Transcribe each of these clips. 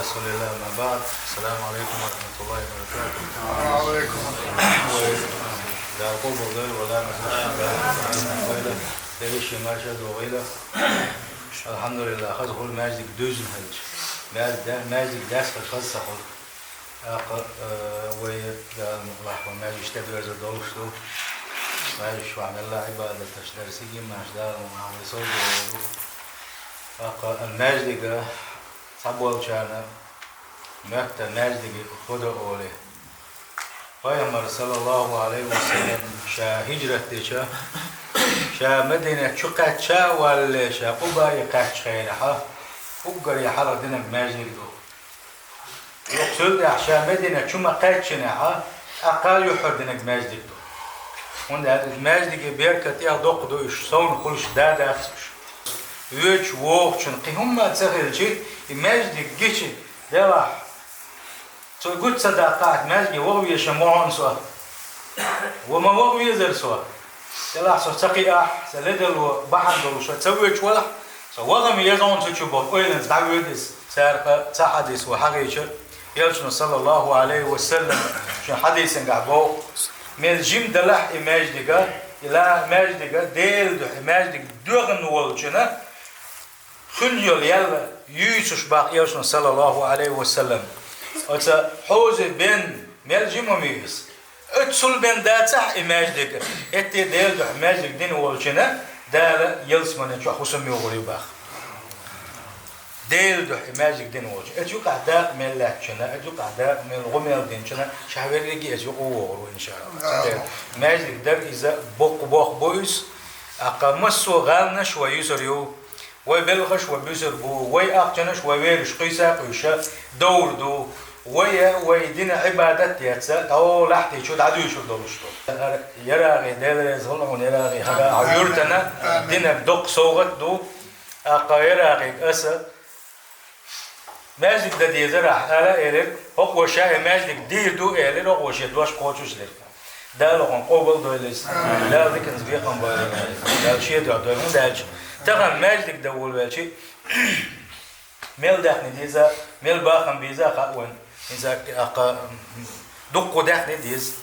رسول الله ما بعد. السلام عليكم ورحمة الله وبركاته. وعليكم لا قوم غير ولا مسجد ولا ليش مرشد وغيره. الحمد لله خذ الماجد دوزن هلش ماجد داس خذ خذ الله ماجد اشتبه زاد دولشتو ماجد شو عمل الله عبادة تشترسيجي ماجد دار ومعامل صوت الماجد صبول شانا مكتا ماجد خدا أولي پیامبر صلی الله علیه و سلم شا هجرت دیچه شا مدینه چقدر چه ولی شا قبای قد خیره ها قبگری حالا دینم مجنی دو یقصد شا مدینه چما قد چنه ها اقل یحر دینک مجنی دو اون ده مجنی که بیرکتی دو دوش سون خلش داده افسش ویچ وقت چون قیهم ما تسخیل چی مجنی گیچی دلح تو قلت صداقات ماجي وغوي شمعون سوا وما وغوي يزر سوا تلاح سو تقيا سلدل وبحندل وشو تسويش ولا سو وغم يزون تشوبون اوينز دعويدس سارقه تحدث وحقيش يلشن صلى الله عليه وسلم شو حديث قعبو من جيم دلح ماجديغا الى ماجديغا ديل دو ماجديغ دوغن ولچنا خنيول يلا يوسف باق يلشن صلى الله عليه وسلم أتا حوز بين ملجم وميس أتصل بين داتح إماجدك إتى ديل ده إماجدك دين والجنة دال يلسمن شو حسم يغري باخ ديل ده إماجدك دين والجنة أجوك عدا من لاتشنا أجوك عدا من الغميل دينشنا شهوريكي أجوك وغرو إن شاء الله إماجدك در إذا بوق بويس أقامسو غالنا شو يسريو ويبلغش وبيسر بو ويأقجنش ويرش قيسا قيشا دور دو ويدين عبادات يتسا أو لحتي شو دعدو يشوف دولشتو يراغي دير زغلون يراغي هذا عيورتنا دينا بدق صوغت دو أقا يراغي أسا ماجد دا ديزرح ألا إليك هو شاي ماجد دير دو إليك هو شاي دوش قوتوش ليك دا لغن قوبل دو إليس لا ذيكن زبيقن بايلين دا شي دو دو دالش تغن ماجدك دول بالشي ميل داخني ديزا ميل باخن بيزا خاون إذا أقا دقو داخني ديز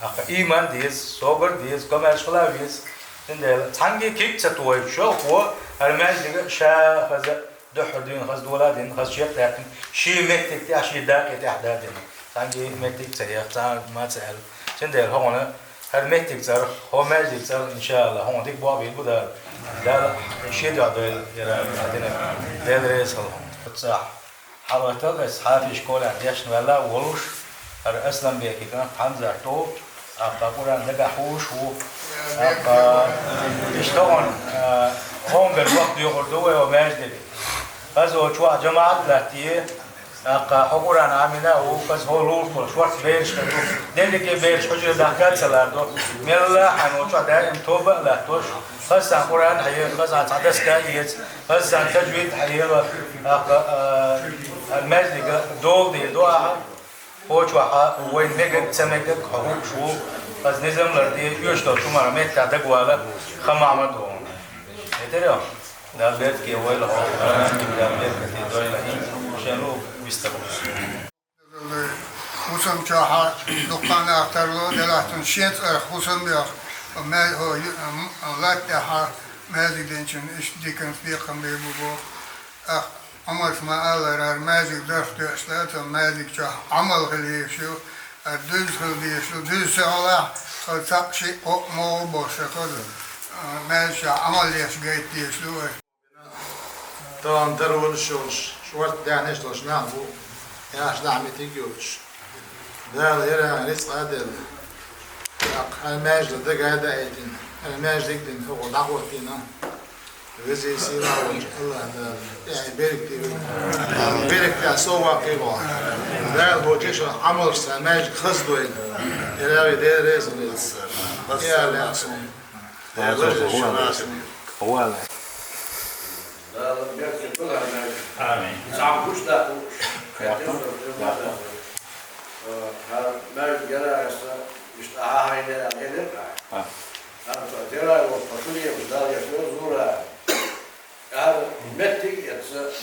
أقا إيمان ديز صبر ديز كمال شلا ديز إن تانجي كيك تطوي شو هو الماجدك شا خذ دحر دين خذ دولادين خذ شيء لكن شيء مكتك تأشي داك تحدادين تانجي مكتك سريع تان ما تسأل تندل هون هالمكتك زر هو ماجدك زر إن شاء الله هون ديك بابي بدر لا شيء ده يرى عندنا درس صح حضرتك أصحاب الشكولة عنديش ولا ولوش أصلا بيحكي كان حمزة تو أقول عن نجاحوش و يشتغل هم بالوقت يقردوه وماجد بس هو شو جماعة لاتيه أقول عن عمنا وبس هو لوش شوارت بيرش كده دلك بيرش حجر دهكات سلاردو ملا حنوش دائم توبة لا توش بس عن قرآن حيل بس عن حدث كايت بس عن تجويد حيل المجد دول دي دعاء هو شو وين نجد سمكة حقوق شو بس نظام لردي يشتغل شو مرميت تعدق ولا خم عمدهم يترى ده بيت كي ويله ده بيت كي دويله شنو بيستقبل خصوصا شاحة دكان أختارلو دلاتون شيت خصوصا بيا ما هو لا تها ماذا دينشن إيش ديكن فيكم بيبو عمر ما الله ماذا درفت أسلات ماذا شاح عمل غلي شو الدوز غلي شو دوز الله خلص شيء مو بوش كذا ماذا عمل ليش جيت ليش لو طبعا درول الشوش شوارت دعنيش لوش نعمو ياش نعمي تيجيوش ده يرى رزق هذا الماجد ده قاعد ايدين الماجد دين فوق دعوتنا وزي سيرا الله يعني بارك يا سوا قيبا ده هو جيش عمل الماجد خصدوين يرى ده رزق يا لا اسم هو لا آمين. زعم وش ده؟ ما جرى مش هاي لا لا. جرى وفصلية مش ده يشوف زورا. هذا متى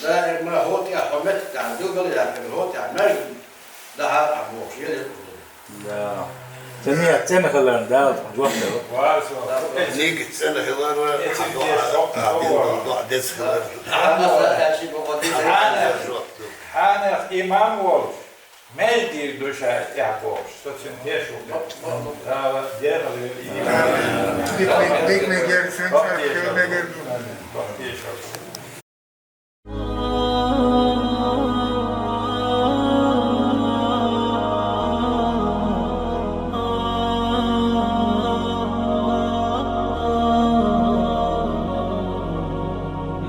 دائما هو تيا حمت تعدو قال لك هو يعني مجد لها أبوه شيء لا سنة خلنا ده جوحده نيجي سنة هلال دس حانا إمام وولش ما يدير دوشة يعقوب ستوتشن هيشو ديك ميجر سنة ميجر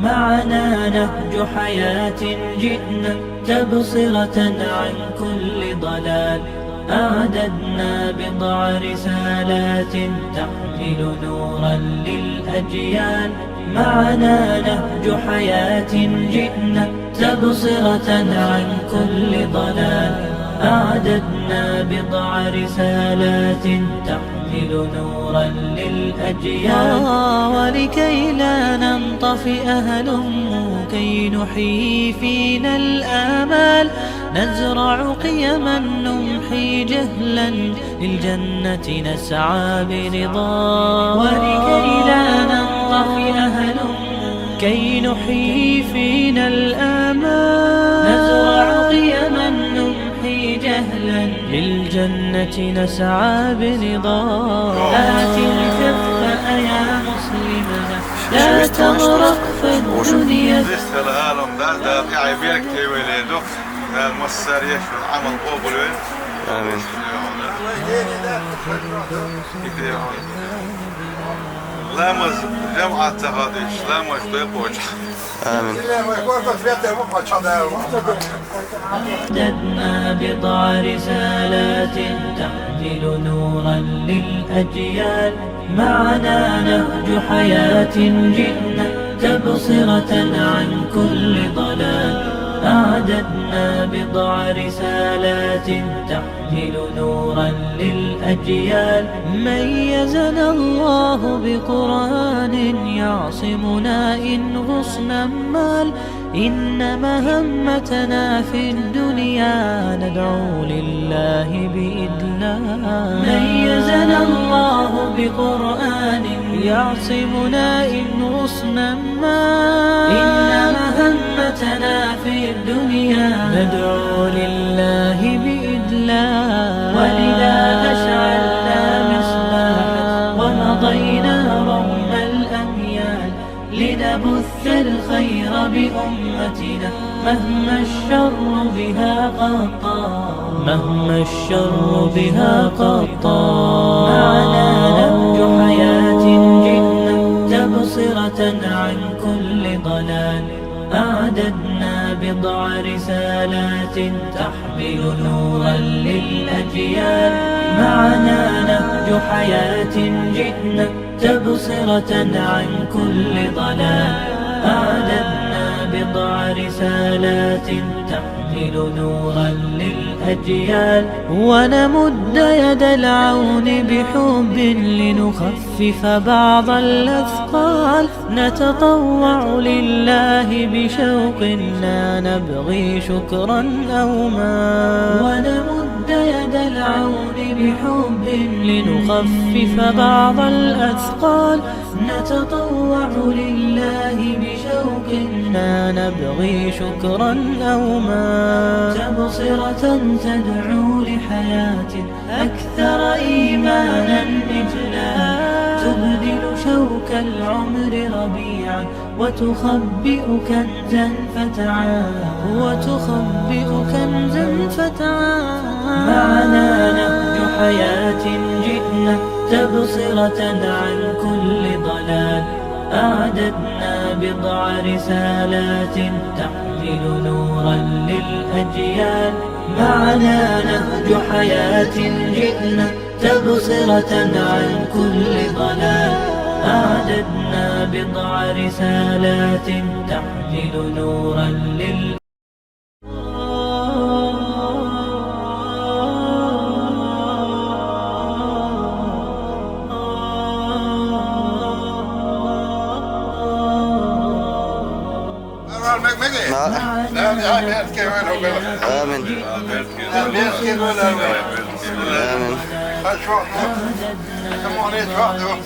معنا نهج حياة جئنا تبصرة عن كل ضلال أعددنا بضع رسالات تحمل نورا للأجيال معنا نهج حياة جئنا تبصرة عن كل ضلال أعددنا بضع رسالات تحمل نورا للأجيال ولكي لا ننطفئ هلموا كي نحيي فينا الآمال نزرع قيما نمحي جهلا للجنة نسعى برضا ولكي لا ننطفئ هلموا كي نحيي فينا الآمال نزرع قيما نمحي جهلا للجنة نسعى برضا آت الكف يا مسلمنا لا تغرق في الدنيا لسه العالم ده قاعد بيرك تولده ده المصر يشوف عمل قبول آمين لامز جمعة تغاديش لامز بيقوش آمين أعددنا بضع رسالات تحمل نورا للأجيال معنا نهج حياة جئنا تبصرة عن كل ضلال أعددنا بضع رسالات تحمل نورا للأجيال ميزنا الله بقرآن يعصمنا إن غصنا مال إن مهمتنا في الدنيا ندعو لله بإذلال ميزنا الله بقرآن يعصمنا إن غصنا مال إن مهمتنا في الدنيا ندعو لله بإذلال ولذا أشعلنا مصباحا ومضينا رغم الأميال لنبث الخير بأمتنا مهما الشر بها قطار مهما الشر بها قطار معنا نهج حياة جئنا تبصرة عن كل ضلال أعددنا بضع رسالات تحمل نورا للأجيال معنا نهج حياة جئنا تبصرة عن كل ضلال أعددنا بضع رسالات تحمل نورا للأجيال ونمد يد العون بحب لنخفف بعض الأثقال نتطوع لله بشوق لا نبغي شكرا أو مال ونمد يد العون بحب لنخفف بعض الأثقال نتطوع لله بشوق لا نبغي شكرا أو مال تبصرة تدعو لحياة أكثر إيمانا إجلال تبدل شوك العمر ربيعا وتخبئ كنزا فتعال وتخبئ كنزا فتعال معنا نهج حياة جئنا تبصرة عن كل ضلال أعددنا بضع رسالات تحمل نورا للأجيال معنا نهج حياة جئنا تبصرة عن كل ضلال أعددنا بضع رسالات تحمل نورا للأجيال هاي بيت كمان هو بلا آمين بيت كمان هو آمين شو كمونيت وحده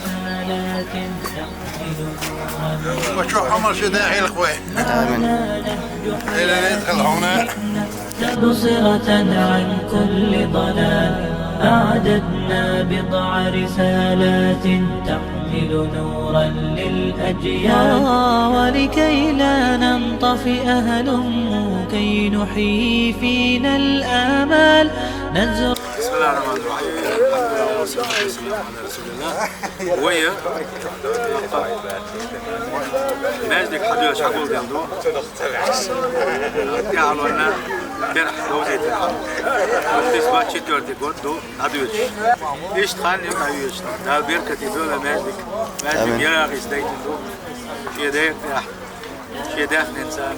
وشو عمر شداعي الخوي آمين إلى ندخل هنا تبصرة عن كل ضلال أعددنا بضع رسالات تحمل نورا للأجيال ولكي لا ننطفئ هلم كي نحيي فينا الآمال نزرع. بسم الله الرحمن الرحيم. الحمد لله والصلاة والسلام على رسول الله. ويا ماجدك حدوش شغل جندو. قالوا لنا كرح دوزي تلعب. تسبات شتور تقول هدوش. إيش تخاني ما يوش. ده بركة دولا ماجدك يلا غيستيت دو. شيء ده إنسان.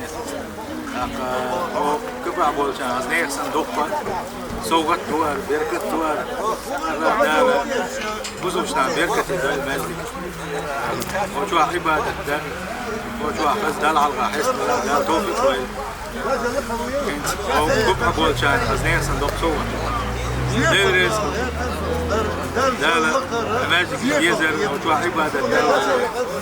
أو كبر بولشان أزنيك صندوقا. صوغت دوار بركة دوار هذا بزوجنا بركة دوار مالك وشو عبادة ده وشو حس دل على الحس ده توفيق وين أو كبر بولشان أزنيك صندوق صوغت درس ده مالك يزر وشو عبادة ده